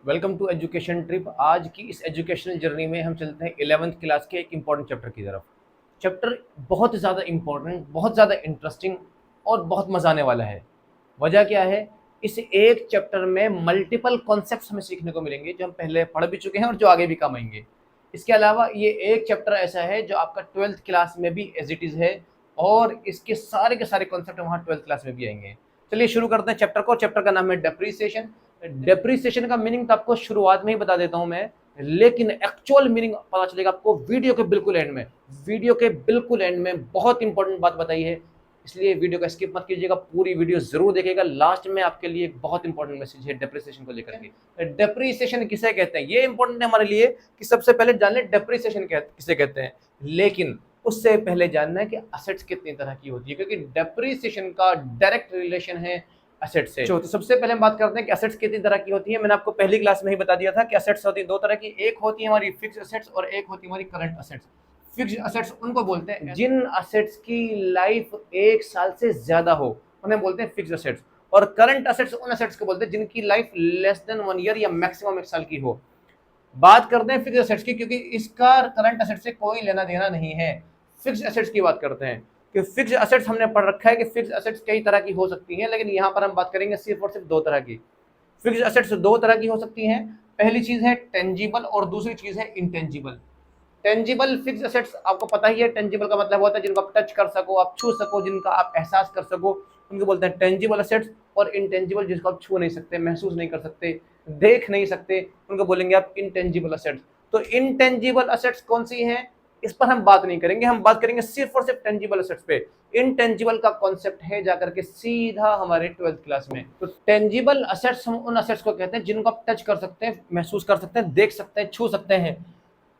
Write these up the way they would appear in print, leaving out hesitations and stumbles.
Welcome to education trip. आज की इस एजुकेशनल जर्नी में हम चलते हैं 11th क्लास के एक इम्पॉर्टेंट चैप्टर की तरफ। चैप्टर बहुत ज़्यादा इम्पॉर्टेंट, बहुत ज़्यादा इंटरेस्टिंग और बहुत मजा आने वाला है। वजह क्या है? इस एक चैप्टर में मल्टीपल कॉन्सेप्ट्स हमें सीखने को मिलेंगे जो हम पहले पढ़ भी चुके हैं और जो आगे भी काम आएंगे। इसके अलावा ये एक चैप्टर ऐसा है जो आपका 12th क्लास में भी एज इट इज़ है और इसके सारे के सारे कॉन्सेप्ट वहाँ 12th क्लास में भी आएंगे। चलिए शुरू करते हैं चैप्टर को। चैप्टर का नाम है डेप्रीसिएशन। डेप्रीसिएशन का मीनिंग तो आपको शुरुआत में ही बता देता हूं मैं, लेकिन एक्चुअल मीनिंग पता चलेगा आपको वीडियो के बिल्कुल एंड में। वीडियो के बिल्कुल एंड में बहुत इंपॉर्टेंट बात बताई है, इसलिए वीडियो का स्किप मत कीजिएगा, पूरी वीडियो जरूर देखिएगा। लास्ट में आपके लिए एक बहुत इंपॉर्टेंट मैसेज है डेप्रिसिएशन को लेकर के। डेप्रिसिएशन किसे कहते हैं ये इंपॉर्टेंट है हमारे लिए कि सबसे पहले जान ले डेप्रिसिएशन किसे कहते हैं। लेकिन उससे पहले जानना है कि असेट्स कितनी तरह की होती है, क्योंकि डेप्रिसिएशन का डायरेक्ट रिलेशन है असेट से। तो सबसे पहले हम बात करते हैं कि असेट्स कितनी तरह की होती है। मैंने आपको पहली क्लास में ही बता दिया था कि असेट्स होती है दो तरह की, एक होती है हमारी फिक्स असेट्स और एक होती है हमारी करंट असेट्स। फिक्स असेट्स उनको बोलते हैं जिन असेट्स की लाइफ 1 साल से ज्यादा हो, उन्हें बोलते हैं फिक्स असेट्स। और करंट असेट्स उन असेट्स को बोलते हैं जिनकी लाइफ लेस देन 1 ईयर या मैक्सिमम 1 साल की हो। बात करते हैं फिक्स एसेट्स की, क्योंकि इसका करंट एसेट से कोई लेना देना नहीं है। फिक्स एसेट्स की बात करते हैं कि फिक्स एसेट्स हमने पढ़ रखा है कि फिक्स एसेट्स कई तरह की हो सकती हैं, लेकिन यहां पर हम बात करेंगे सिर्फ और सिर्फ दो तरह की। फिक्स एसेट्स दो तरह की हो सकती हैं। पहली चीज है टेंजिबल और दूसरी चीज है इंटेंजिबल। टेंजिबल फिक्स एसेट्स आपको पता ही है, टेंजिबल का मतलब होता है जिनको आप टच कर सको, आप छू सको, जिनका आप एहसास कर सको, उनको बोलते हैं टेंजिबल एसेट्स। और इंटेंजिबल जिसको आप छू नहीं सकते, महसूस नहीं कर सकते, देख नहीं सकते, उनको बोलेंगे आप इंटेंजिबल एसेट्स। तो इंटेंजिबल एसेट्स कौन सी हैं इस पर हम बात नहीं करेंगे, हम बात करेंगे सिर्फ और सिर्फ टेंजिबल एसेट्स पे। इनटेंजिबल का कॉन्सेप्ट है जाकर के सीधा हमारे 12th क्लास में। तो टेंजिबल एसेट्स हम उन एसेट्स को कहते हैं जिनको आप टच कर सकते हैं, महसूस कर सकते हैं, देख सकते हैं, छू सकते हैं।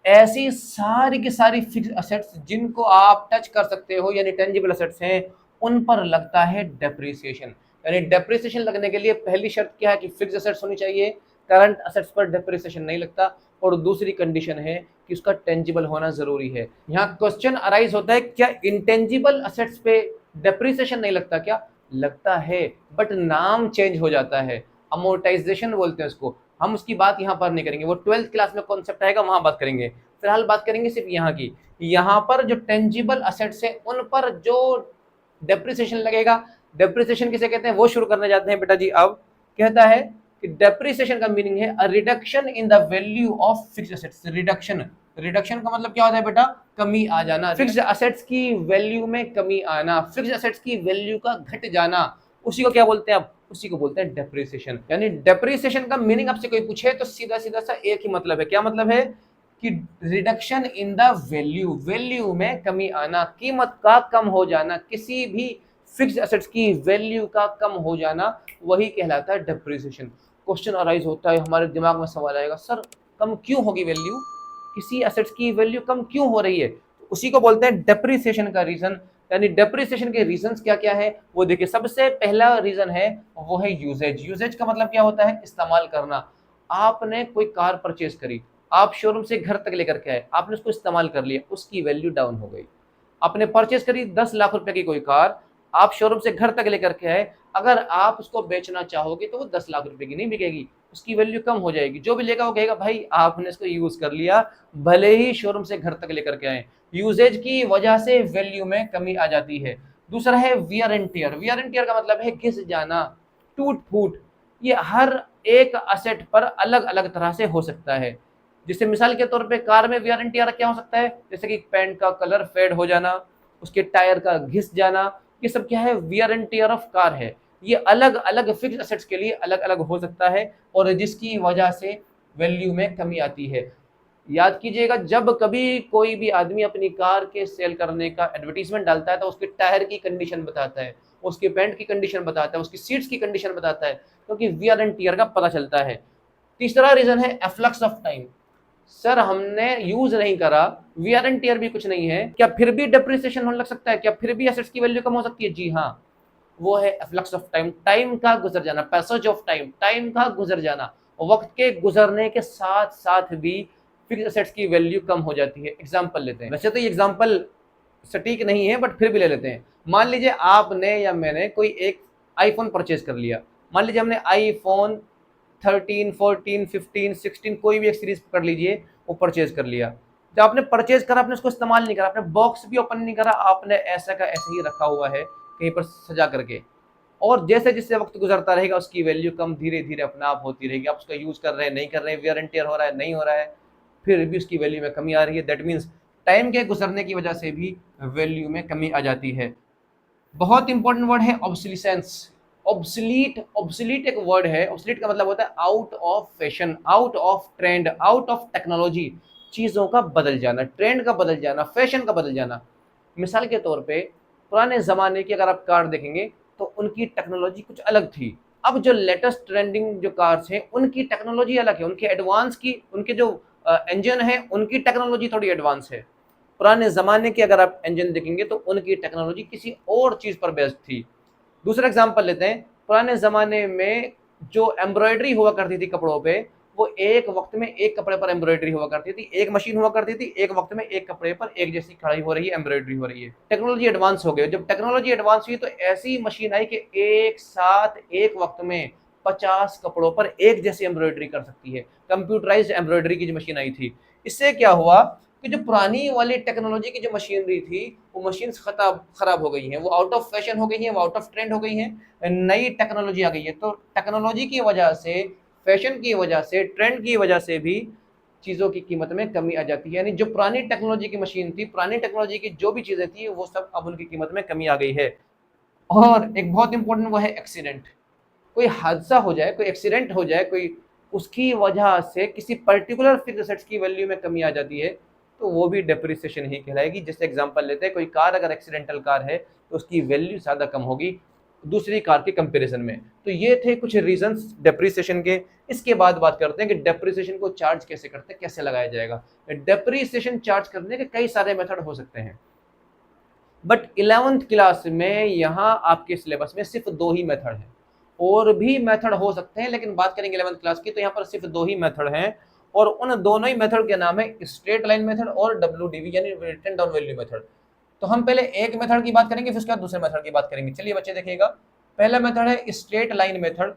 ऐसी सारी की सारी फिक्स असेट्स जिनको आप टच कर सकते हो यानी टेंजिबल असेट्स हैं, उन पर लगता है डेप्रिसिएशन। यानी डेप्रिसिएशन लगने के लिए पहली शर्त क्या है कि फिक्स असेट्स होनी चाहिए, करंट असेट्स पर डेप्रिसिएशन नहीं लगता। और दूसरी कंडीशन है कि उसका टेंजिबल होना जरूरी है। यहाँ क्वेश्चन अराइज होता है क्या इंटेंजिबल असेट्स पे डेप्रिसिएशन नहीं लगता? क्या लगता है, बट नाम चेंज हो जाता है, अमोर्टाइजेशन बोलते हैं उसको। हम उसकी बात यहाँ पर नहीं करेंगे, वो 12th क्लास में कॉन्सेप्ट आएगा वहां बात करेंगे। फिलहाल बात करेंगे सिर्फ यहाँ की। यहाँ पर जो टेंजिबल असेट्स है उन पर जो डेप्रिसिएशन लगेगा, डेप्रिसिएशन किसे कहते हैं वो शुरू करने जाते हैं बेटा जी। अब कहता है कि डेप्रिसिएशन का मीनिंग है a reduction in the value of fixed assets. Reduction, reduction का मतलब क्या होता है बेटा? कमी आ जाना, फिक्स्ड असेट्स की वैल्यू में कमी आना, फिक्स्ड असेट्स की वैल्यू का घट जाना, उसी को क्या बोलते हैं? अब उसी को बोलते हैं डेप्रिसिएशन। यानी डेप्रिसिएशन का मीनिंग आपसे कोई पूछे तो सीधा सीधा सा एक ही मतलब है। क्या मतलब है? कि reduction in the value, value में कमी आना, कीमत का कम हो जाना, किसी भी फिक्स्ड एसेट्स की वैल्यू का कम हो जाना, वही कहलाता है डेप्रिसिएशन। क्वेश्चन अराइज होता है, हमारे दिमाग में सवाल आएगा, सर कम क्यों होगी वैल्यू, किसी एसेट्स की वैल्यू कम क्यों हो रही है? उसी को बोलते हैं डेप्रिसिएशन का रीजन। यानी डेप्रिसिएशन के रीजंस क्या क्या है वो देखिए। सबसे पहला रीजन है वो है यूजेज। यूजेज का मतलब क्या होता है? इस्तेमाल करना। आपने कोई कार परचेज करी, आप शोरूम से घर तक लेकर के आए, आपने उसको इस्तेमाल कर लिया, उसकी वैल्यू डाउन हो गई। आपने परचेज करी 10 लाख रुपए की कोई कार, आप शोरूम से घर तक लेकर के आए, अगर आप उसको बेचना चाहोगे तो वो 10 लाख रुपए की नहीं बिकेगी, उसकी वैल्यू कम हो जाएगी। जो भी लेगा वो कहेगा भाई आपने इसको यूज कर लिया, भले ही शोरूम से घर तक लेकर के आए। यूजेज की वजह से वैल्यू में कमी आ जाती है। दूसरा है wear and tear. Wear and tear का मतलब है घिस जाना, टूट फूट। ये हर एक असेट पर अलग अलग तरह से हो सकता है। जिससे मिसाल के तौर पे कार में वियर एंड टियर क्या हो सकता है? जैसे कि पेंट का कलर फेड हो जाना, उसके टायर का घिस जाना, ये सब क्या है? Wear and tear of car है। ये अलग अलग फिक्स असेट्स के लिए अलग अलग हो सकता है और जिसकी वजह से वैल्यू में कमी आती है। याद कीजिएगा, जब कभी कोई भी आदमी अपनी कार के सेल करने का एडवर्टीजमेंट डालता है तो उसके टायर की कंडीशन बताता है, उसके पेंट की कंडीशन बताता है, उसकी सीट्स की कंडीशन बताता है, क्योंकि वियर एंड टियर का पता चलता है। तीसरा रीजन है एफ्लक्स ऑफ टाइम। सर हमने यूज नहीं करा, वियर एंड टियर भी कुछ नहीं है, क्या फिर भी डेप्रिसिएशन होने लग सकता है? क्या फिर भी एसेट्स की वैल्यू कम हो सकती है? जी हाँ, वो है एफ्लक्स ऑफ टाइम, टाइम का गुजर जाना, पैसेज ऑफ टाइम, टाइम का गुजर जाना। वक्त के गुजरने के साथ साथ भी फिक्स एसेट्स की वैल्यू कम हो जाती है। एग्जांपल लेते हैं, वैसे तो ये एग्जांपल सटीक नहीं है बट फिर भी ले लेते हैं। मान लीजिए आपने या मैंने कोई एक आईफोन परचेज कर लिया। मान लीजिए हमने आईफोन 13, 14, 15, 16 कोई भी एक सीरीज पकड़ लीजिए, वो परचेज कर लिया। जब आपने परचेज करा, आपने उसको इस्तेमाल नहीं करा, आपने बॉक्स भी ओपन नहीं करा, आपने ऐसा का ऐसे ही रखा हुआ है कहीं पर सजा करके। और जैसे जैसे वक्त गुजरता रहेगा उसकी वैल्यू कम धीरे धीरे अपने आप होती रहेगी। आप उसका यूज कर रहे हैं, नहीं कर रहे हैं, वियर एंड टियर हो रहा है, नहीं हो रहा है, फिर भी उसकी वैल्यू में कमी आ रही है। दैट मीन्स टाइम के गुजरने की वजह से भी वैल्यू में कमी आ जाती है। बहुत इंपॉर्टेंट वर्ड है ऑब्सोलिसेंस। ऑब्सलीट, ऑब्सलीट एक वर्ड है। ऑब्सलीट का मतलब होता है out of fashion, out of trend, out of technology. चीज़ों का बदल जाना, ट्रेंड का बदल जाना, फैशन का बदल जाना। मिसाल के तौर पे पुराने ज़माने की अगर आप कार देखेंगे तो उनकी टेक्नोलॉजी कुछ अलग थी। अब जो लेटेस्ट ट्रेंडिंग जो कार्स हैं उनकी टेक्नोलॉजी अलग है, उनके एडवांस की, उनके जो इंजन है उनकी टेक्नोलॉजी थोड़ी एडवांस है। पुराने ज़माने के अगर आप इंजन देखेंगे तो उनकी टेक्नोलॉजी किसी और चीज़ पर बेस्ड थी। दूसरा एग्जांपल लेते हैं, पुराने ज़माने में जो एम्ब्रॉयडरी हुआ करती थी कपड़ों पे, वो एक वक्त में एक कपड़े पर एम्ब्रॉयडरी हुआ करती थी, एक मशीन हुआ करती थी, एक वक्त में एक कपड़े पर एक जैसी कढ़ाई हो रही है, एम्ब्रॉयडरी हो रही है। टेक्नोलॉजी एडवांस हो गई। जब टेक्नोलॉजी एडवांस हुई तो ऐसी मशीन आई कि एक साथ एक वक्त में 50 कपड़ों पर एक जैसी एम्ब्रॉयडरी कर सकती है। कंप्यूटराइज्ड एम्ब्रॉयडरी की जो मशीन आई थी, इससे क्या हुआ कि जो पुरानी वाली टेक्नोलॉजी की जो मशीनरी थी वो मशीन्स खराब हो गई हैं, वो आउट ऑफ फैशन हो गई हैं, वो आउट ऑफ ट्रेंड हो गई हैं, नई टेक्नोलॉजी आ गई है। तो टेक्नोलॉजी की वजह से, फैशन की वजह से, ट्रेंड की वजह से भी चीज़ों की कीमत में कमी आ जाती है। यानी जो पुरानी टेक्नोलॉजी की मशीन थी, पुरानी टेक्नोलॉजी की जो भी चीज़ें थी, वो सब अब उनकी कीमत में कमी आ गई है। और एक बहुत इंपॉर्टेंट वो है एक्सीडेंट। कोई हादसा हो जाए, कोई एक्सीडेंट हो जाए, कोई उसकी वजह से किसी पर्टिकुलर फिक्स्ड एसेट्स की वैल्यू में कमी आ जाती है, तो वो भी डेप्रिसिएशन ही कहलाएगी। जैसे एग्जांपल लेते हैं, कोई कार अगर एक्सीडेंटल कार है तो उसकी वैल्यू ज़्यादा कम होगी दूसरी कार के कंपैरिजन में। तो ये थे कुछ रीजंस डेप्रिसिएशन के। इसके बाद बात करते हैं कि डेप्रिसिएशन को चार्ज कैसे करते हैं, कैसे लगाया जाएगा। डेप्रिसिएशन चार्ज करने के कई सारे मेथड हो सकते हैं, बट 11th क्लास में यहाँ आपके सिलेबस में सिर्फ 2 ही मेथड हैं। और भी मेथड हो सकते हैं, लेकिन बात करेंगे 11th क्लास की तो यहाँ पर सिर्फ 2 ही मेथड हैं। और उन दोनों ही मेथड के नाम है स्ट्रेट लाइन मेथड और WDV यानी रिटन डाउन वैल्यू मेथड। तो हम पहले एक मेथड की बात करेंगे, फिर उसके बाद दूसरे मेथड की बात करेंगे। चलिए बच्चे देखिएगा, पहला मेथड है स्ट्रेट लाइन मेथड।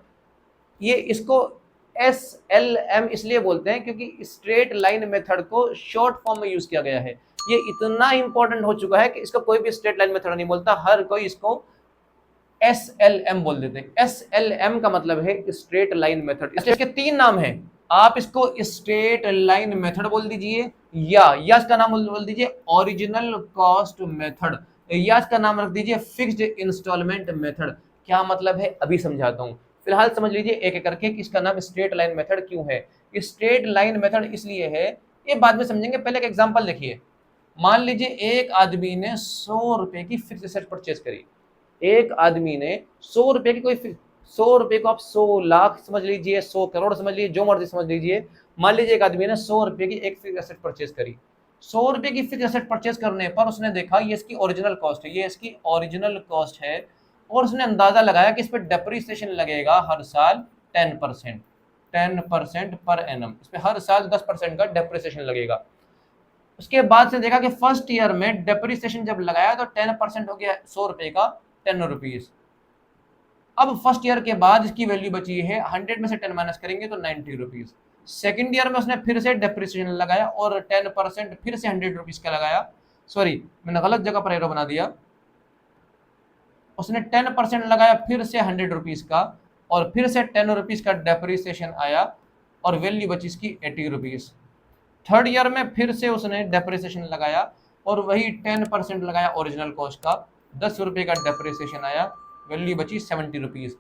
ये इसको SLM इसलिए बोलते हैं क्योंकि स्ट्रेट लाइन मेथड को शॉर्ट फॉर्म में यूज किया गया है। ये इतना इंपॉर्टेंट हो चुका है कि इसको कोई भी स्ट्रेट लाइन मेथड नहीं बोलता, हर कोई इसको SLM बोल देते हैं। SLM का मतलब है स्ट्रेट लाइन मेथड। इसके 3 नाम हैं। आप इसको स्ट्रेट लाइन मेथड बोल दीजिए, या इसका नाम बोल दीजिए ओरिजिनल कॉस्ट मेथड, या इसका नाम रख दीजिए फिक्स्ड इंस्टॉलमेंट मेथड। क्या मतलब है अभी समझाता हूं, फिलहाल समझ लीजिए एक एक करके कि इसका नाम स्ट्रेट लाइन मेथड क्यों है। स्ट्रेट लाइन मेथड इसलिए है, ये बाद में समझेंगे, पहले एक एग्जांपल देखिए। मान लीजिए एक आदमी ने 100 रुपए की फिक्स एसेट परचेज करी। एक आदमी ने 100 रुपए की कोई 100 रुपए को आप 100 लाख समझ लीजिए, 100 करोड़ समझ लीजिए, जो मर्जी समझ लीजिए। मान लीजिए एक आदमी ने 100 रुपए की एक फिक्स एसेट परचेज करी। 100 रुपए की फिक्स एसेट परचेज करने पर उसने देखा ये इसकी ओरिजिनल कॉस्ट है, ये इसकी ओरिजिनल कॉस्ट है, और उसने अंदाजा लगाया कि इस पर डेप्रिसिएशन लगेगा हर साल 10%, 10% पर एनम। इस पर हर साल 10% का डेप्रिसिएशन लगेगा। उसके बाद से देखा कि फर्स्ट ईयर में डेप्रिसिएशन जब लगाया तो 10% हो गया 100 रुपए का 10 रुपीज। अब फर्स्ट ईयर के बाद इसकी वैल्यू बची है, 100 में से 10 माइनस करेंगे तो 90 रुपीज। सेकेंड ईयर में उसने फिर से डेप्रिसिएशन लगाया और 10% फिर से 100 रुपीज का लगाया। सॉरी, मैंने गलत जगह पर एरो बना दिया। उसने 10% लगाया फिर से 100 रुपीज का, और फिर से 10 रुपीज का डेप्रिसिएशन आया और वैल्यू बची इसकी 80 रुपीज। थर्ड ईयर में फिर से उसने डेप्रिसिएशन लगाया और वही 10% लगाया ओरिजिनल कॉस्ट का, 10 रुपये का डेप्रिसिएशन आया, वैल्यू बची 70 रुपीज।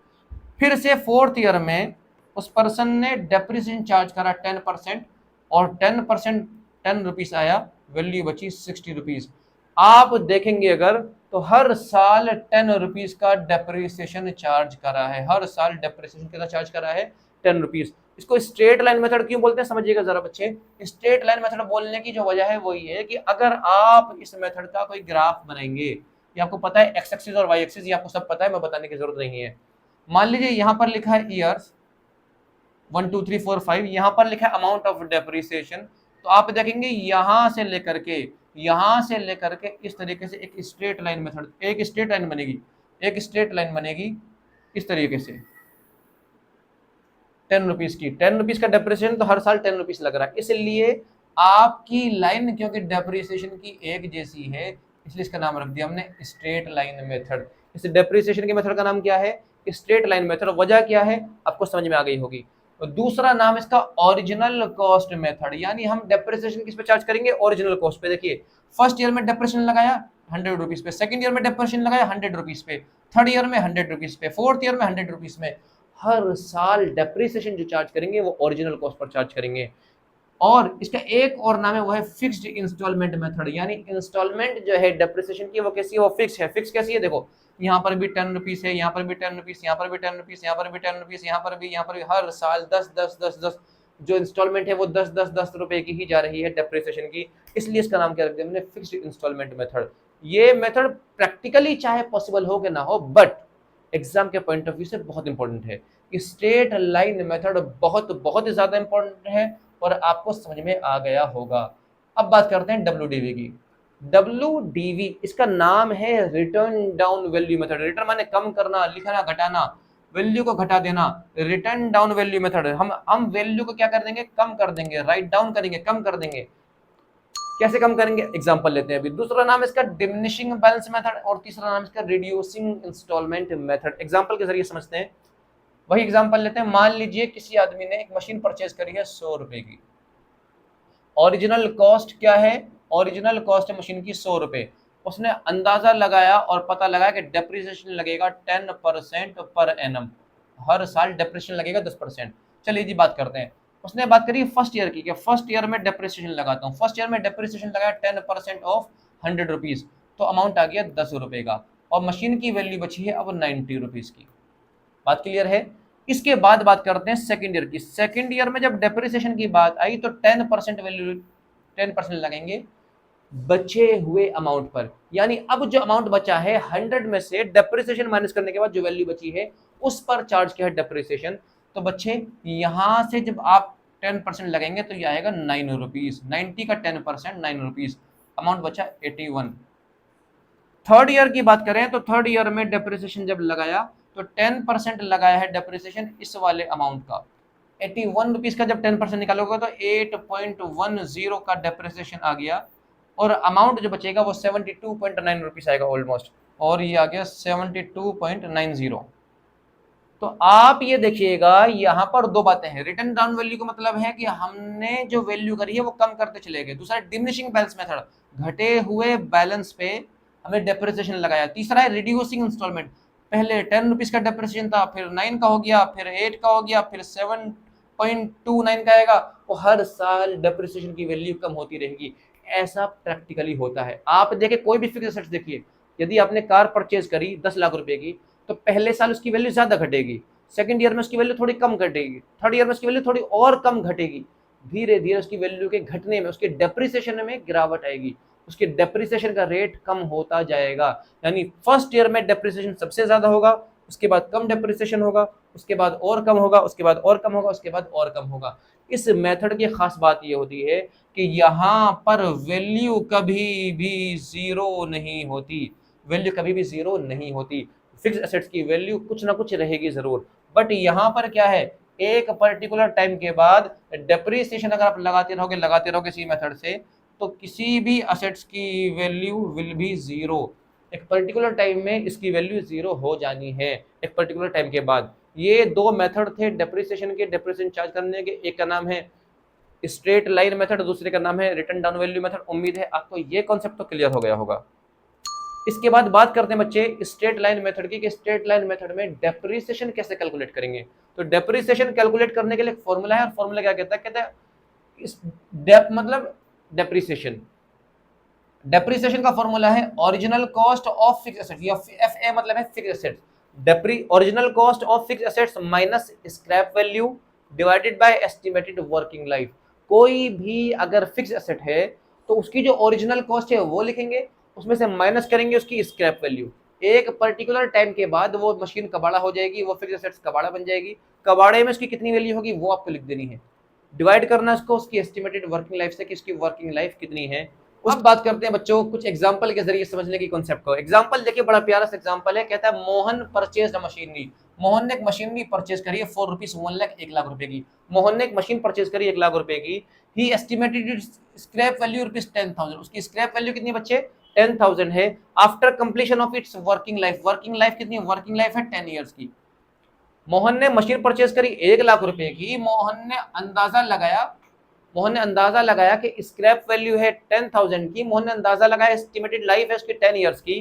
फिर से फोर्थ ईयर में उस पर्सन ने डेप्रिसिएशन चार्ज करा 10% और 10% 10 रुपीज आया, वैल्यू बची 60 रुपीज। आप देखेंगे अगर तो हर साल 10 रुपीज का डेप्रिसिएशन चार्ज करा है, हर साल डेप्रिसिएशन कितना चार्ज करा है, 10 रुपीज। इसको स्ट्रेट लाइन मेथड क्यों बोलते हैं समझिएगा जरा बच्चे। स्ट्रेट लाइन मेथड बोलने की जो वजह है वो ये है कि अगर आप इस मेथड का कोई ग्राफ बनाएंगे, ये आपको पता है एक्स एक्सिस और वाई एक्सिस, ये आपको सब पता है, मैं बताने की जरूरत नहीं है। मान लीजिए यहाँ पर लिखा है ईयर्स 1 2 3 4 5, यहाँ पर लिखा है अमाउंट ऑफ डेप्रिसिएशन। तो आप देखेंगे यहाँ से लेकर के इस तरीके से एक स्ट्रेट लाइन मेथड, एक स्ट्रेट लाइन बनेगी, एक स्ट्रेट लाइन बनेगी इस तरीके से। 10 रुपीज की, 10 रुपीज का डेप्रिसिएशन तो हर साल 10 रुपीज लग रहा है, इसलिए आपकी लाइन क्योंकि डेप्रिसिएशन की एक जैसी है इसलिए इसका नाम रख दिया हमने स्ट्रेट लाइन मेथड। इस डेप्रिसिएशन के मेथड का नाम क्या है? Straight line method. वजह क्या है आपको समझ में आ गई होगी। और दूसरा नाम इसका ओरिजिनल कॉस्ट मेथड, यानी हम डेप्रिसिएशन किस पे चार्ज करेंगे? ओरिजिनल कॉस्ट पे। देखिए फर्स्ट ईयर में डेप्रिसिएशन लगाया 100 रुपीज पे, सेकंड ईयर में डेप्रिसिएशन लगाया 100 रुपीज पे, थर्ड ईयर में 100 रुपीज पे, फोर्थ ईयर में 100 रुपीज में। हर साल डेप्रिसिएशन जो चार्ज करेंगे वो ओरिजिनल कॉस्ट पर चार्ज करेंगे। और इसका एक और नाम है वो है फिक्स्ड इंस्टॉलमेंट मेथड, यानी इंस्टॉलमेंट जो है डेप्रिसिएशन की वो कैसी है? वो फिक्स है। फिक्स कैसी है? देखो यहाँ पर भी 10 रुपीज है, यहाँ पर भी 10 रुपीज, यहाँ पर भी 10 रुपीज, यहाँ पर भी 10 रुपीज, यहाँ पर भी हर साल 10 जो इंस्टॉलमेंट है वो 10 रुपए की ही जा रही है डेप्रिसिएशन की, इसलिए इसका नाम क्या रख दिया हमने? Fixed instalment method. ये मेथड प्रैक्टिकली चाहे पॉसिबल हो कि ना हो, बट एग्जाम के पॉइंट ऑफ व्यू से बहुत इंपॉर्टेंट है। कि स्ट्रेट लाइन मेथड बहुत बहुत ज्यादा इंपॉर्टेंट है और आपको समझ में आ गया होगा। अब बात करते हैं WDV की। WDV इसका नाम है return down value method. Return माने कम करना, लिखना, घटाना, वैल्यू को घटा देना, रिटर्न डाउन वैल्यू मेथड। हम वैल्यू को क्या कर देंगे? कम कर देंगे, राइट डाउन करेंगे, कम कर देंगे। कैसे कम करेंगे? एग्जांपल लेते हैं अभी। दूसरा नाम इसका डिमिनिशिंग बैलेंस मेथड और तीसरा नाम इसका रिड्यूसिंग इंस्टॉलमेंट मेथड। एग्जांपल के जरिए समझते हैं। वही एग्जांपल लेते हैं। मान लीजिए किसी आदमी ने एक मशीन परचेज करी है 100 रुपए की। ओरिजिनल कॉस्ट क्या है? ओरिजिनल कॉस्ट है मशीन की 100 रुपए। उसने अंदाजा लगाया और पता लगा कि डेप्रिसिएशन लगेगा 10% पर एनम, हर साल डेप्रिसिएशन लगेगा 10%। चलिए जी बात करते हैं। उसने बात करी फर्स्ट ईयर की, कि फर्स्ट ईयर में डेप्रिसिएशन लगाता हूँ। फर्स्ट ईयर में डेप्रिसिएशन लगाया 10% ऑफ 100 रुपीज, तो अमाउंट आ गया 10 रुपए का, और मशीन की वैल्यू बची है अब 90 रुपीज की। बात क्लियर है? इसके बाद बात करते हैं सेकंड ईयर की। सेकंड ईयर में जब डेप्रिसिएशन की बात आई तो 10% वैल्यू, 10% लगेंगे बचे हुए अमाउंट पर। यानी अब जो अमाउंट बचा है 100 में से डेप्रिसिएशन माइनस करने के बाद जो वैल्यू बची है उस पर चार्ज किया है डेप्रिसिएशन। तो बच्चे यहां से जब आप 10% लगेंगे तो यह आएगा 9 रुपीज। 90 का 10% 9 रुपीज, अमाउंट बचा 81। थर्ड ईयर की बात करें तो थर्ड ईयर में डेप्रिसिएशन जब लगाया तो 10% लगाया है डेप्रिसिएशन इस वाले अमाउंट का। 81 रुपीज का जब 10% निकालोगे तो 8.10 का डेप्रिसिएशन आ गया, और अमाउंट जो बचेगा वो 72.9 रुपीज आएगा ऑलमोस्ट, और ये आ गया 72.90। तो आप ये देखिएगा यहाँ पर दो बातें हैं। रिटर्न डाउन वैल्यू का मतलब है कि हमने जो वैल्यू करी है वो कम करते चले गए। दूसरा डिमिनिशिंग बैलेंस मेथड, घटे हुए बैलेंस पे हमने डेप्रिसिएशन लगाया। तीसरा है रिड्यूसिंग इंस्टॉलमेंट, पहले 10 रुपीज का डेप्रिसिएशन था, फिर 9 का हो गया, फिर 8 का हो गया, फिर 7.29 का आएगा, वो हर साल डेप्रिसिएशन की वैल्यू कम होती रहेगी। ऐसा प्रैक्टिकली होता है। आप देखिए कोई भी फिक्स्ड एसेट्स देखिए, यदि आपने कार परचेज करी 10 लाख रुपए की तो पहले साल उसकी वैल्यू ज्यादा घटेगी, सेकंड ईयर में उसकी वैल्यू थोड़ी कम घटेगी, थर्ड ईयर में उसकी वैल्यू थोड़ी और कम घटेगी। धीरे धीरे उसकी वैल्यू के घटने में, उसके डेप्रिसिएशन में गिरावट आएगी, उसके डेप्रिसिएशन का रेट कम होता जाएगा। यानी फर्स्ट ईयर में डेप्रिसिएशन सबसे ज्यादा होगा, उसके बाद कम डेप्रिसिएशन होगा, उसके बाद और कम होगा, उसके बाद और कम होगा, उसके बाद और कम होगा। इस मेथड की खास बात यह होती है कि यहाँ पर वैल्यू कभी भी जीरो नहीं होती, वैल्यू कभी भी जीरो नहीं होती। फिक्स एसेट्स की वैल्यू कुछ ना कुछ रहेगी जरूर, बट यहाँ पर क्या है, एक पर्टिकुलर टाइम के बाद डेप्रिसिएशन अगर आप लगाते रहोगे इसी मेथड से, तो किसी भी असेट्स की वैल्यू विल बी जीरो। एक पर्टिकुलर टाइम में इसकी वैल्यू जीरो हो जानी है, एक पर्टिकुलर टाइम के बाद। ये दो मेथड थे डेप्रिसिएशन के, डेप्रिसिएशन चार्ज करने के। एक का नाम है स्ट्रेट लाइन मेथड, दूसरे का नाम है रिटर्न डाउन वैल्यू मेथड। उम्मीद है आपको ये कॉन्सेप्ट तो क्लियर हो गया होगा। इसके बाद बात करते हैं बच्चे स्ट्रेट लाइन मेथड की, कि स्ट्रेट लाइन मेथड में डेप्रिसिएशन कैसे कैलकुलेट करेंगे। तो डेप्रिसिएशन कैलकुलेट करने के लिए एक फॉर्मूला है, और फॉर्मूला क्या कहता है इस डेप मतलब डेप्रिसिएशन, डेप्रिसिएशन का फॉर्मूला है original cost of fixed asset, या एफए मतलब है fixed asset. Original cost of fixed assets minus scrap value divided bye estimated working life. कोई भी अगर फिक्स्ड एसेट है तो उसकी जो ओरिजिनल कॉस्ट है वो लिखेंगे, उसमें से माइनस करेंगे उसकी स्क्रैप वैल्यू। एक पर्टिकुलर टाइम के बाद वो मशीन कबाड़ा हो जाएगी, वो फिक्स्ड एसेट्स कबाड़ा बन जाएगी। कबाड़े में उसकी कितनी वैल्यू होगी वो आपको लिख देनी है, डिवाइड करना उसको उसकी एस्टिमेटेड वर्किंग लाइफ से कि उसकी वर्किंग लाइफ कितनी है। अब बात करते हैं बच्चों कुछ एग्जांपल के जरिए समझने की कॉन्सेप्ट को। एग्जांपल देखिए बड़ा प्यारा सा एग्जांपल है, कहता है मोहन परचेज मशीनरी। मोहन ने एक मशीनरी परचेज करी है 4 रुपीज 1 लाख, 1 लाख रुपए की। मोहन ने एक मशीन परचेज करी 1 लाख रुपए की। He estimated its scrap value rupees 10,000, उसकी स्क्रैप वैल्यू कितनी बच्चे 10,000 है after completion of its working life. Working life कितनी, वर्किंग लाइफ है 10 ईयर्स की। मोहन ने मशीन परचेज करी 1 लाख रुपए की। मोहन ने अंदाजा लगाया कि स्क्रैप वैल्यू है 10,000 की। मोहन ने अंदाजा लगाया एस्टिमेटेड लाइफ है उसकी 10 ईयर्स की।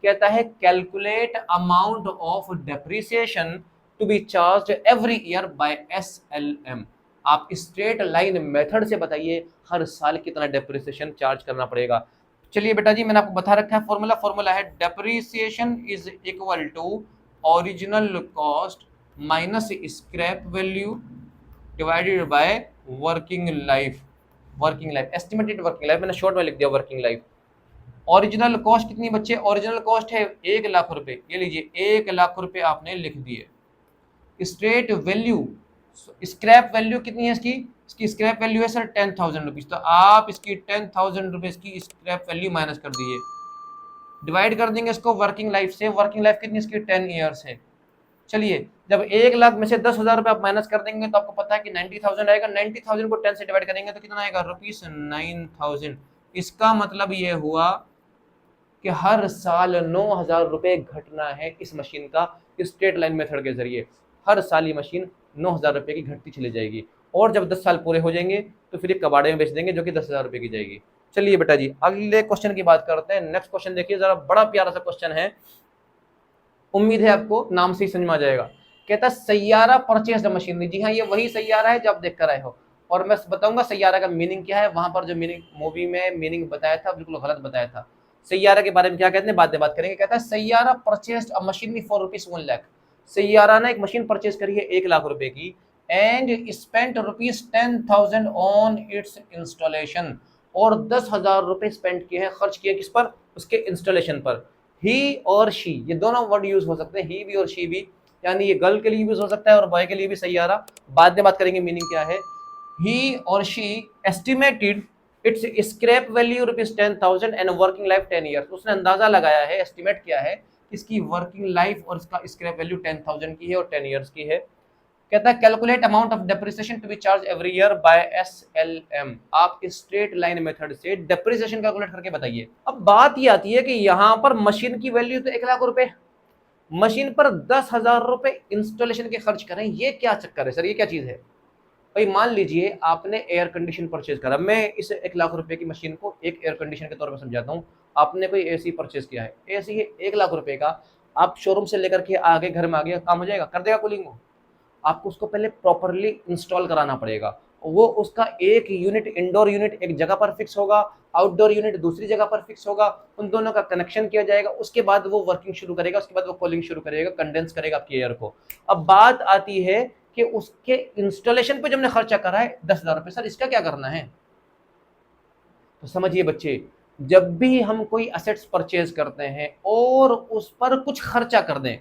कहता है calculate amount of depreciation to be charge every year by SLM। आप स्ट्रेट लाइन मेथड से बताइए हर साल कितना डेप्रिसिएशन चार्ज करना पड़ेगा। चलिए बेटा जी, मैंने आपको बता रखा है फॉर्मूला। फॉर्मूला है depreciation is equal to original cost minus scrap value divided by working life. Working life estimated working life मैंने शॉर्ट में लिख दिया वर्किंग लाइफ। ओरिजिनल कॉस्ट कितनी बच्चे, ओरिजिनल कॉस्ट है 1 लाख रुपए, ये लीजिए 1 लाख रुपए आपने लिख दिए। स्ट्रेट वैल्यू, स्क्रैप वैल्यू कितनी है इसकी स्क्रैप वैल्यू है सर 10,000 रुपीज, तो आप इसकी 10,000 रुपीज की स्क्रैप वैल्यू माइनस कर दीजिए। डिवाइड कर देंगे इसको वर्किंग लाइफ से। वर्किंग लाइफ कितनी इसकी 10 ईयर्स है। चलिए जब 1 लाख में से 10,000 रुपए आप माइनस कर देंगे तो आपको पता है कि 90,000 आएगा। 90,000 को 10 से डिवाइड करेंगे तो कितना आएगा रुपीज 9,000। इसका मतलब ये हुआ कि हर साल 9,000 रुपए घटना है इस मशीन का स्ट्रेट लाइन मेथड के जरिए। हर साल ये मशीन 9,000 रुपए की घटती चली जाएगी और जब 10 साल पूरे हो जाएंगे तो फिर एक कबाड़े में बेच देंगे जो कि 10,000 रुपए की जाएगी। चलिए बेटा जी अगले क्वेश्चन की बात करते हैं। नेक्स्ट क्वेश्चन देखिए जरा, बड़ा प्यारा सा क्वेश्चन है, उम्मीद है आपको नाम से ही समझ में आ जाएगा। कहता है सैयारा परचेज मशीनरी। जी हाँ, ये वही सैयारा है जो आप देख कर आए हो और मैं बताऊंगा सैयारा का मीनिंग क्या है। वहां पर जो मीनिंग मूवी में मीनिंग बताया था बिल्कुल गलत बताया था। सैयारा के बारे में क्या कहते हैं बाद में बात करेंगे। कहता है Saiyaara purchase a machinery for rupees 1 lakh. Saiyaara ने एक मशीन परचेज करी है 1 लाख रुपए की and spent rupees 10,000 on it's installation, और 10,000 रुपए स्पेंड किए हैं, खर्च किए किस पर, उसके इंस्टॉलेशन पर। ही और शी, ये दोनों वर्ड यूज हो सकते हैं, ही भी और शी भी, यानी ये गर्ल के लिए यूज हो सकता है और बॉय के लिए भी सैयारा। बाद में बात करेंगे मीनिंग क्या है। ही और she estimated its scrap value rupees 10,000 and working life 10 years. उसने अंदाजा लगाया है, एस्टिमेट किया है इसकी वर्किंग लाइफ और इसका स्क्रैप वैल्यू 10,000 की है और 10 ईयर्स की है। कहता है calculate amount of depreciation to be charge every year by SLM। आप स्ट्रेट लाइन मेथड से डेप्रिसिएशन कैलकुलेट करके बताइए। अब बात ये आती है कि यहाँ पर मशीन की वैल्यू तो 1 लाख रुपए, मशीन पर 10,000 रुपए इंस्टॉलेशन के खर्च करें, ये क्या चक्कर है सर, ये क्या चीज है। भाई मान लीजिए आपने एयर कंडीशन परचेज करा, मैं इस 1 लाख रुपए की मशीन को एक एयर कंडीशन के तौर पर समझाता हूँ। आपने कोई एसी परचेज किया है, एसी है 1 लाख रुपए का, आप शोरूम से लेकर के आगे घर में आ गया, काम हो जाएगा, कर देगा कूलिंग वो। आपको उसको पहले प्रॉपरली इंस्टॉल कराना पड़ेगा। वो उसका एक यूनिट इंडोर यूनिट एक जगह पर फिक्स होगा, आउटडोर यूनिट दूसरी जगह पर फिक्स होगा, उन दोनों का कनेक्शन किया जाएगा, उसके बाद वो वर्किंग शुरू करेगा, उसके बाद वो कूलिंग शुरू करेगा, कंडेंस करेगा आपकी एयर को। अब बात आती है कि उसके इंस्टॉलेशन पे जब हमने खर्चा करा है 10,000 रुपये, सर इसका क्या करना है। तो समझिए बच्चे, जब भी हम कोई असेट्स परचेज करते हैं और उस पर कुछ खर्चा कर दें,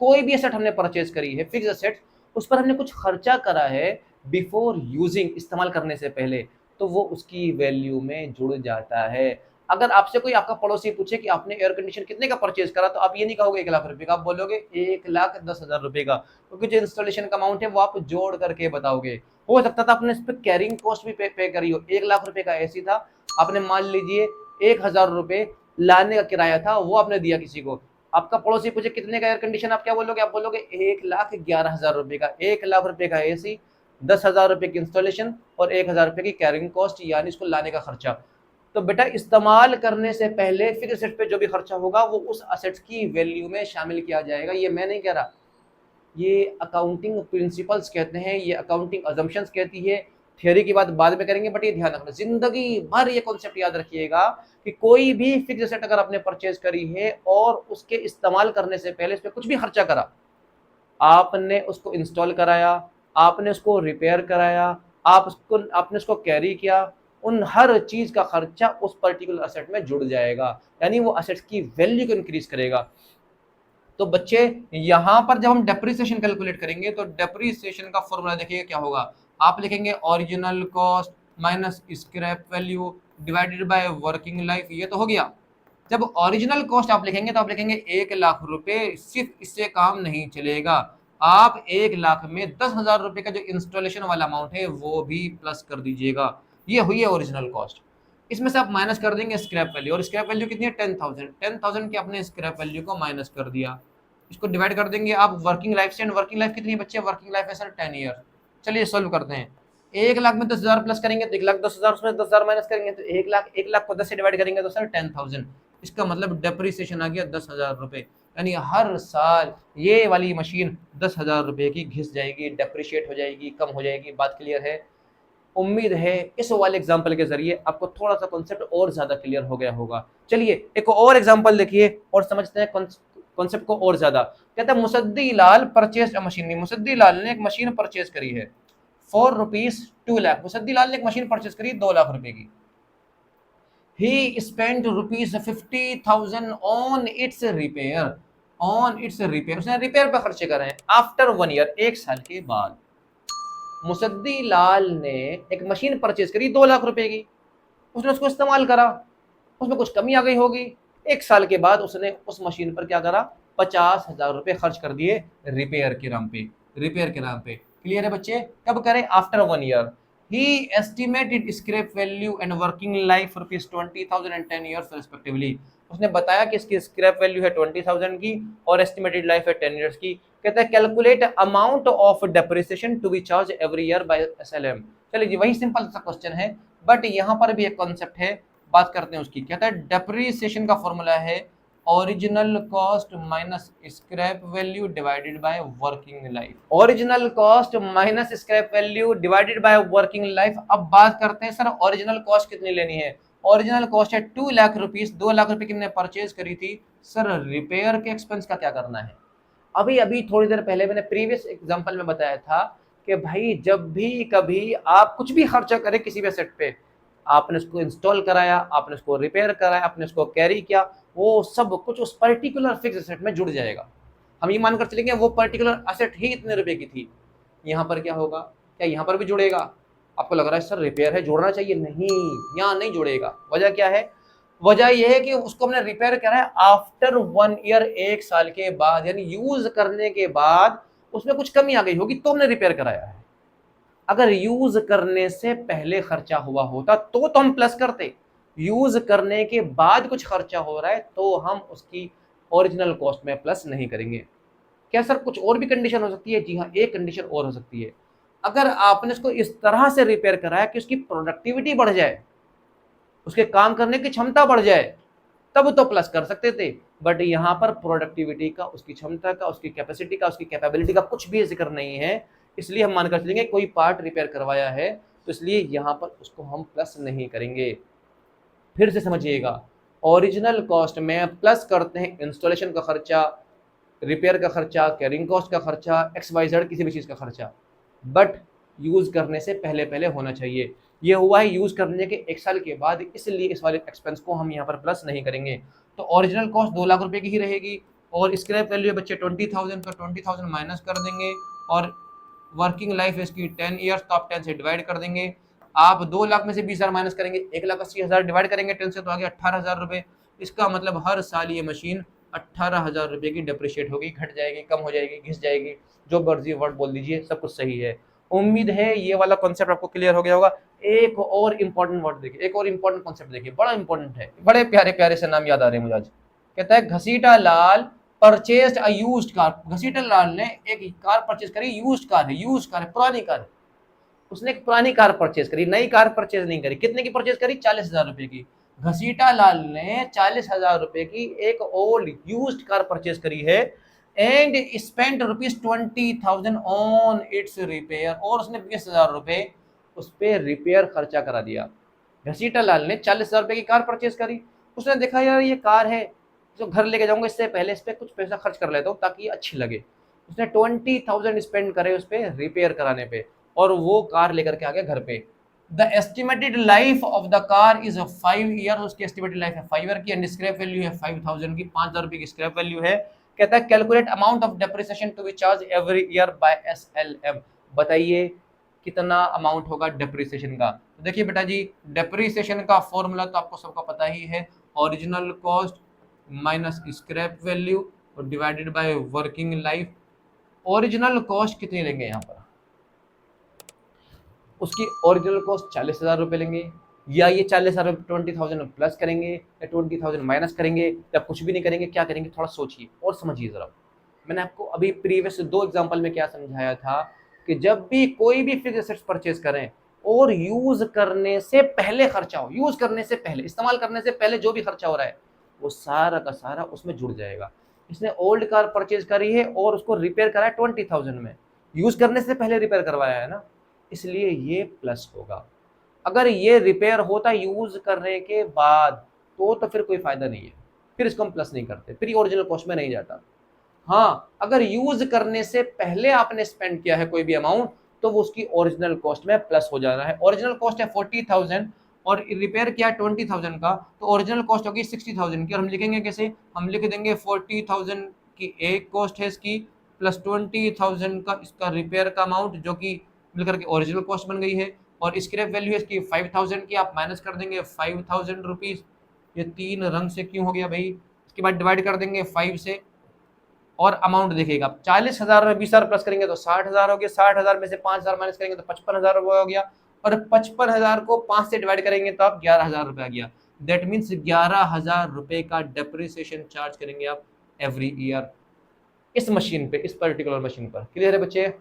कोई भी असेट हमने परचेज करी है फिक्स असेट, उस पर हमने कुछ खर्चा करा है बिफोर यूजिंग, इस्तेमाल करने से पहले, तो वो उसकी वैल्यू में जुड़ जाता है। अगर आपसे कोई आपका पड़ोसी पूछे कि आपने एयर कंडीशन कितने का परचेज करा, तो आप ये नहीं कहोगे 1 लाख रुपए का, आप बोलोगे 1,10,000 रुपए का, क्योंकि जो इंस्टॉलेशन का अमाउंट है वो आप जोड़ करके बताओगे। हो सकता था आपने इस पर कैरिंग कॉस्ट भी पे करी हो। 1 लाख रुपए का एसी था, आपने मान लीजिए 1,000 रुपए लाने का किराया था, वो आपने दिया किसी को। आपका पड़ोसी पूछे कितने का एयर कंडीशन, आप क्या बोलोगे, आप बोलोगे 1,11,000 रुपए का। 1 लाख रुपए का एसी, 10,000 रुपए की इंस्टॉलेशन और 1,000 रुपए की कैरिंग कॉस्ट, यानी इसको लाने का खर्चा। तो बेटा इस्तेमाल करने से पहले फिक्स असेट पे जो भी खर्चा होगा वो उस असेट्स की वैल्यू में शामिल किया जाएगा। ये मैं नहीं कह रहा, ये अकाउंटिंग प्रिंसिपल्स कहते हैं, ये अकाउंटिंग अजम्पशंस कहती है। थियोरी की बात बाद में करेंगे, बट ये ध्यान रखना, जिंदगी भर ये कॉन्सेप्ट याद रखिएगा कि कोई भी फिक्स एसेट अगर आपने परचेज करी है और उसके इस्तेमाल करने से पहले इस पर कुछ भी खर्चा करा, आपने उसको इंस्टॉल कराया, आपने उसको रिपेयर कराया, आपने उसको कैरी किया, उन हर चीज का खर्चा उस पर्टिकुलर असेट में जुड़ जाएगा, यानी वो असेट्स की वैल्यू को इंक्रीज करेगा। तो बच्चे यहां पर जब हम डेप्रिसिएशन कैलकुलेट करेंगे तो डेप्रिसिएशन का फॉर्मूला देखिए क्या होगा। आप लिखेंगे original cost minus scrap value divided by working life, ये तो हो गया। जब ओरिजिनल कॉस्ट आप लिखेंगे तो आप लिखेंगे 1 लाख रुपए, सिर्फ इससे काम नहीं चलेगा, आप 1 लाख में 10,000 रुपए का जो इंस्टॉलेशन वाला अमाउंट है वो भी प्लस कर दीजिएगा। ये हुई है ओरिजिनल कॉस्ट। इसमें से आप माइनस कर देंगे स्क्रैप वैल्यू, और स्क्रैप वैल्यू कितनी है 10,000। 10,000 की आपने स्क्रैप वैल्यू को माइनस कर दिया। इसको डिवाइड कर देंगे आप वर्किंग लाइफ से, एंड वर्किंग लाइफ कितनी बच्चे, वर्किंग लाइफ है सर 10 ईयर। चलिए सोल्व करते हैं। 1 लाख में 10,000 प्लस करेंगे तो 1,10,000, उसमें 10,000 माइनस करेंगे तो 1 लाख। 1 लाख को 10 से डिवाइड करेंगे तो सर 10,000। इसका मतलब डेप्रिसिएशन आ गया 10,000 रुपए, यानी हर साल ये वाली मशीन 10,000 रुपए की घिस जाएगी, डेप्रिशिएट हो जाएगी, कम हो जाएगी। बात क्लियर है? उम्मीद है इस वाले एग्जाम्पल के जरिए आपको थोड़ा सा कॉन्सेप्ट और ज्यादा क्लियर हो गया होगा। चलिए एक और एग्जाम्पल देखिए और समझते हैं कॉन्सेप्ट को और ज्यादा। कहता है मुसद्दी लाल परचेज अ मशीन। मुसद्दी लाल ने एक मशीन परचेज करी है फॉर ₹2 लाख। मुसद्दी लाल ने एक मशीन परचेज करी 2 लाख रुपए की। He spent ₹50,000 on its repair. On its repair, उसने रिपेयर पे खर्चे करे हैं। आफ्टर 1 ईयर, 1 साल के बाद मुसद्दी लाल ने एक मशीन परचेज करी 2 लाख रुपए की। उसने उसको इस्तेमाल करा, उसमें कुछ कमी आ गई होगी। 1 साल के बाद उसने उस मशीन पर क्या करा, 50,000 रुपए खर्च कर दिए रिपेयर के नाम पे। रिपेयर के नाम पे क्लियर है बच्चे? कब करें? After 1 year. He estimated scrap value and working life ₹20,000 and 10 years respectively. उसने बताया कि इसकी स्क्रैप वैल्यू है 20,000 की और एस्टिमेटेड लाइफ है 10 ईयर्स की। कहता है calculate amount of depreciation to be charge every year by SLM. चलिए जी, वही सिंपल सा क्वेश्चन है, बट यहाँ पर भी एक कॉन्सेप्ट है, बात करते हैं उसकी। कहता है डेप्रिसिएशन का फॉर्मूला है original cost minus scrap value divided by working life. Original cost minus scrap value divided by working life. अब बात करते हैं सर ओरिजिनल कॉस्ट कितनी लेनी है। ओरिजिनल कॉस्ट है 2 लाख रुपीस। 2 लाख रुपए की हमने परचेज करी थी। सर रिपेयर के एक्सपेंस का क्या करना है? अभी अभी थोड़ी देर पहले मैंने प्रीवियस एग्जांपल में बताया था कि भाई जब भी कभी आप कुछ भी खर्चा करें किसी भी सेट पे, आपने उसको इंस्टॉल कराया, आपने उसको रिपेयर कराया, आपने उसको कैरी किया, वो सब कुछ उस पर्टिकुलर फिक्स एसेट में जुड़ जाएगा। हम ये मानकर चलेंगे वो पर्टिकुलर एसेट ही इतने रुपए की थी। यहाँ पर क्या होगा? क्या यहाँ पर भी जुड़ेगा? आपको लग रहा है सर रिपेयर है जोड़ना चाहिए, नहीं, यहाँ नहीं जुड़ेगा। वजह क्या है? वजह यह है कि उसको हमने रिपेयर करा है आफ्टर 1 ईयर, 1 साल के बाद, यानी यूज करने के बाद उसमें कुछ कमी आ गई होगी तो हमने रिपेयर कराया है। अगर यूज करने से पहले खर्चा हुआ होता तो हम प्लस करते। यूज करने के बाद कुछ खर्चा हो रहा है तो हम उसकी ओरिजिनल कॉस्ट में प्लस नहीं करेंगे। क्या सर कुछ और भी कंडीशन हो सकती है? जी हाँ, एक कंडीशन और हो सकती है। अगर आपने इसको इस तरह से रिपेयर कराया कि उसकी प्रोडक्टिविटी बढ़ जाए, उसके काम करने की क्षमता बढ़ जाए, तब तो प्लस कर सकते थे। बट यहाँ पर प्रोडक्टिविटी का, उसकी क्षमता का, उसकी कैपेसिटी का, उसकी कैपेबिलिटी का कुछ भी जिक्र नहीं है। इसलिए हम मानकर चलेंगे कोई पार्ट रिपेयर करवाया है तो इसलिए यहाँ पर उसको हम प्लस नहीं करेंगे। फिर से समझिएगा, ओरिजिनल कॉस्ट में प्लस करते हैं इंस्टॉलेशन का खर्चा, रिपेयर का खर्चा, कैरिंग कॉस्ट का खर्चा, XYZ किसी भी चीज़ का खर्चा, बट यूज़ करने से पहले पहले होना चाहिए। ये हुआ है यूज़ करने के 1 साल के बाद, इसलिए इस वाले एक्सपेंस को हम यहाँ पर प्लस नहीं करेंगे। तो ओरिजिनल कॉस्ट 2 लाख रुपए की ही रहेगी और स्क्रैप वैल्यू है बच्चे 20,000, तो 20,000 माइनस कर देंगे और वर्किंग लाइफ इसकी 10 ईयर्स, तो आप 10 से डिवाइड कर देंगे। आप 2 लाख में से 20,000 माइनस करेंगे, 1,80,000 डिवाइड करेंगे 10 से तो आगे 18,000 रुपये। इसका मतलब हर साल ये मशीन 18,000 रुपये की डिप्रिशिएट होगी, घट जाएगी, कम हो जाएगी, घिस जाएगी, जो मर्जी वर्ड बोल दीजिए, सब कुछ सही है। उम्मीद है ये वाला कॉन्सेप्ट आपको क्लियर हो गया होगा। एक और इंपॉर्टेंट वर्ड देखिए, एक और इंपॉर्टेंट कॉन्सेप्ट देखिए, बड़ा इंपॉर्टेंट है। बड़े प्यारे प्यारे से नाम याद आ रहे हैं मुझे आज। कहता है घसीटा लाल परचेज्ड अ यूज्ड कार। घसीटा लाल ने एक कार परचेज करी, यूज्ड कार है, यूज्ड कार है, पुरानी कार है। उसने एक पुरानी कार परचेज करी, नई कार परचेज नहीं करी। कितने की परचेज करी? 40,000 रुपए की। घसीटा लाल ने 40,000 रुपए की एक ओल्ड यूज्ड कार परचेज करी है and spent ₹20,000 on it's repair, और उसने 20,000 रुपए उस पर रिपेयर खर्चा करा दिया। घसीटा लाल ने 40,000 रुपए की कार परचेज करी। उसने देखा यार ये कार है, जो घर लेके जाऊंगा, इससे पहले इस पर कुछ पैसा खर्च कर लेता हूँ ताकि ये अच्छी लगे। उसने 20,000 स्पेंड करे उस पर रिपेयर कराने पे और वो कार लेकर के आ गया घर पे। The estimated life of the car is 5 year. उसकी एस्टिमेटेड लाइफ है 5 ईयर की एंड स्क्रैप वैल्यू है 5,000 की, 5,000 रुपए की स्क्रैप वैल्यू है। कहता है calculate amount of depreciation to be charge every year by SLM। बताइए कितना अमाउंट होगा डेप्रिसिएशन का? तो देखिए बेटा जी, डेप्रिसिएशन का फॉर्मूला तो आपको सबका पता ही है, original cost minus scrap value और divided by working life. Original cost कितनी लेंगे यहाँ पर, उसकी ओरिजिनल कॉस्ट 40,000 रुपये लेंगे, या ये 40,000 20,000 प्लस करेंगे, या 20,000 माइनस करेंगे, या कुछ भी नहीं करेंगे, क्या करेंगे, थोड़ा सोचिए और समझिए जरा। मैंने आपको अभी प्रीवियस 2 एग्जांपल में क्या समझाया था कि जब भी कोई भी फिक्स्ड एसेट्स परचेज करें और यूज करने से पहले खर्चा हो, यूज करने से पहले, इस्तेमाल करने से पहले जो भी खर्चा हो रहा है वो सारा का सारा उसमें जुड़ जाएगा। इसने ओल्ड कार परचेज करी है और उसको रिपेयर करा है 20,000 में, यूज करने से पहले रिपेयर करवाया है ना, इसलिए ये प्लस होगा। अगर ये रिपेयर होता यूज करने के बाद तो फिर कोई फायदा नहीं है, फिर इसको हम प्लस नहीं करते, फिर ओरिजिनल कॉस्ट में नहीं जाता। हाँ, अगर यूज करने से पहले आपने स्पेंड किया है कोई भी अमाउंट तो वो उसकी ओरिजिनल कॉस्ट में प्लस हो जाना है। ओरिजिनल कॉस्ट है 40,000 और रिपेयर किया 20,000 का, तो ओरिजिनल कॉस्ट होगी 60,000 की। और हम लिखेंगे कैसे, हम लिख देंगे 40,000 की एक कॉस्ट है इसकी, प्लस 20,000 का इसका रिपेयर का अमाउंट जो कि मिलकर के ओरिजिनल कॉस्ट बन गई है, और स्क्रैप वैल्यू है इसकी 5,000 की, आप माइनस कर देंगे 5,000 रुपीज। ये 3 रंग से क्यों हो गया भाई, इसके बाद डिवाइड कर देंगे 5 से, और अमाउंट देखिएगा 40,000 में 20,000 प्लस करेंगे तो 60,000 हो गया, 60,000 में से 5,000 माइनस करेंगे तो 55,000 हो गया, और 55,000 को 5 से डिवाइड करेंगे तो आप 11,000 रुपये आ गया। दैट मीन्स 11,000 रुपये का डेप्रिसिएशन चार्ज करेंगे आप एवरी ईयर इस मशीन पे, इस पर्टिकुलर मशीन पर। क्लियर है बच्चे?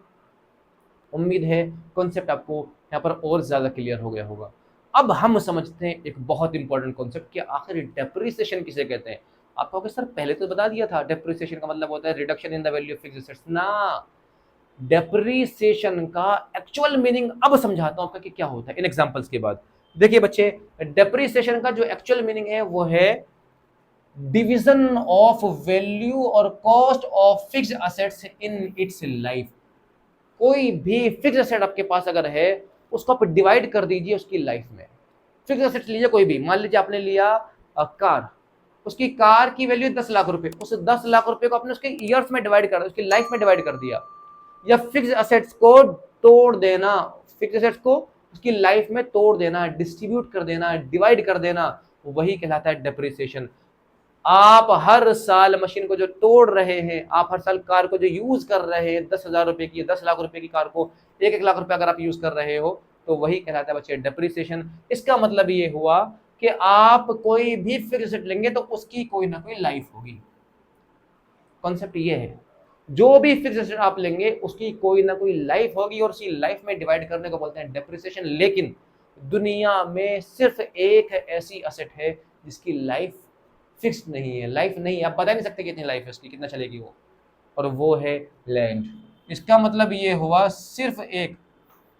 उम्मीद है कॉन्सेप्ट आपको यहाँ पर और ज्यादा क्लियर हो गया होगा। अब हम समझते हैं एक बहुत इंपॉर्टेंट कॉन्सेप्ट कि आखिर डेप्रिसिएशन किसे कहते हैं। आप कहोगे सर पहले तो बता दिया था, डेप्रिसिएशन का मतलब होता है reduction in the value of fixed assets ना। डेप्रिसिएशन का एक्चुअल मीनिंग अब समझाता हूं आपका कि क्या होता है इन एग्जांपल्स के बाद। देखिए बच्चे, डेप्रिसिएशन का जो एक्चुअल मीनिंग है वो है डिवीजन ऑफ वैल्यू और cost of fixed assets in its life. कोई भी फिक्स्ड एसेट आपके पास अगर है उसको आप डिवाइड कर दीजिए उसकी लाइफ में। फिक्स्ड एसेट लीजिए कोई भी, मान लीजिए आपने लिया कार, उसकी कार की वैल्यू 10 लाख रुपए, उस 10 लाख रुपए को आपने उसके ईयर्स में डिवाइड कर दिया, उसकी लाइफ में डिवाइड कर दिया। या फिक्स्ड एसेट्स को तोड़ देना, फिक्स्ड एसेट्स को उसकी लाइफ में तोड़ देना, डिस्ट्रीब्यूट कर देना, डिवाइड कर देना, वही कहलाता है डेप्रिसिएशन। आप हर साल मशीन को जो तोड़ रहे हैं, आप हर साल कार को जो यूज कर रहे हैं 10,000 रुपए की, 10 लाख रुपए की कार को 1-1 लाख रुपए अगर आप यूज कर रहे हो तो वही कहलाता है बच्चे डेप्रिसिएशन। इसका मतलब ये हुआ कि आप कोई भी फिक्स्ड एसेट लेंगे तो उसकी कोई ना कोई लाइफ होगी। कॉन्सेप्ट ये है, जो भी फिक्स्ड एसेट आप लेंगे उसकी कोई ना कोई लाइफ होगी और उसी लाइफ में डिवाइड करने को बोलते हैं डेप्रिसिएशन। लेकिन दुनिया में सिर्फ एक ऐसी एसेट है जिसकी लाइफ फिक्स्ड नहीं है, लाइफ नहीं, आप बता नहीं सकते कितनी लाइफ है उसकी, कितना चलेगी वो, और वो है लैंड। इसका मतलब ये हुआ सिर्फ एक,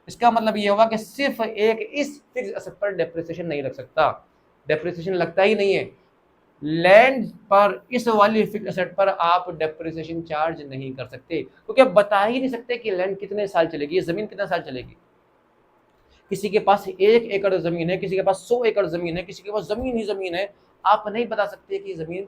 इसका मतलब ये होगा कि सिर्फ एक इस फिक्स्ड एसेट पर डेप्रिसिएशन नहीं लग सकता, डेप्रिसिएशन लगता ही नहीं है। लैंड पर, इस वाली फिक्स्ड एसेट पर आप डेप्रिसिएशन चार्ज नहीं कर सकते, क्योंकि आप बता ही नहीं सकते कि लैंड कितने साल चलेगी, ये जमीन कितने साल चलेगी। किसी के पास 1 एकड़ जमीन है, किसी के पास 100 एकड़ जमीन है, किसी के पास जमीन ही जमीन है, आप नहीं बता सकते कि जमीन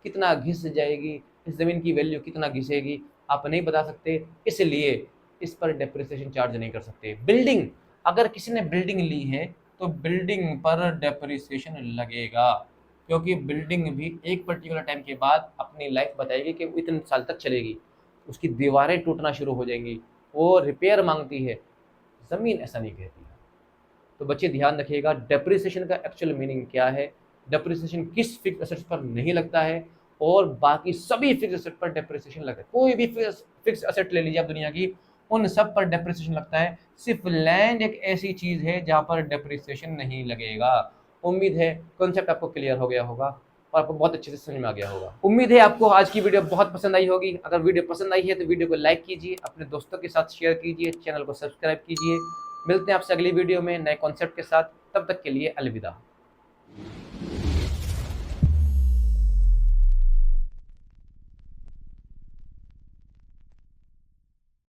कितना घिस जाएगी, इस जमीन की वैल्यू कितना घिसेगी, आप नहीं बता सकते, इसलिए इस पर डेप्रिसिएशन चार्ज नहीं कर सकते। बिल्डिंग, अगर किसी ने बिल्डिंग ली है तो बिल्डिंग पर डेप्रिसिएशन लगेगा, क्योंकि बिल्डिंग भी एक पर्टिकुलर टाइम के बाद अपनी लाइफ बताएगी कि वो इतने साल तक चलेगी, उसकी दीवारें टूटना शुरू हो जाएंगी, वो रिपेयर मांगती है। ज़मीन ऐसा नहीं कहती है। तो बच्चे ध्यान रखिएगा डेप्रिसिएशन का एक्चुअल मीनिंग क्या है, डेप्रिसिएशन किस फिक्स्ड एसेट्स पर नहीं लगता है, और बाकी सभी फिक्स्ड एसेट पर डेप्रिसिएशन लगता है। कोई भी फिक्स्ड एसेट ले लीजिए आप दुनिया की, उन सब पर डेप्रिसिएशन लगता है, सिर्फ लैंड एक ऐसी चीज है जहां पर डेप्रिसिएशन नहीं लगेगा। उम्मीद है कॉन्सेप्ट आपको क्लियर हो गया होगा और आपको बहुत अच्छे से समझ में आ गया होगा। उम्मीद है आपको आज की वीडियो बहुत पसंद आई होगी। अगर वीडियो पसंद आई है तो वीडियो को लाइक कीजिए, अपने दोस्तों के साथ शेयर कीजिए, चैनल को सब्सक्राइब कीजिए। मिलते हैं आपसे अगली वीडियो में नए कॉन्सेप्ट के साथ, तब तक के लिए अलविदा।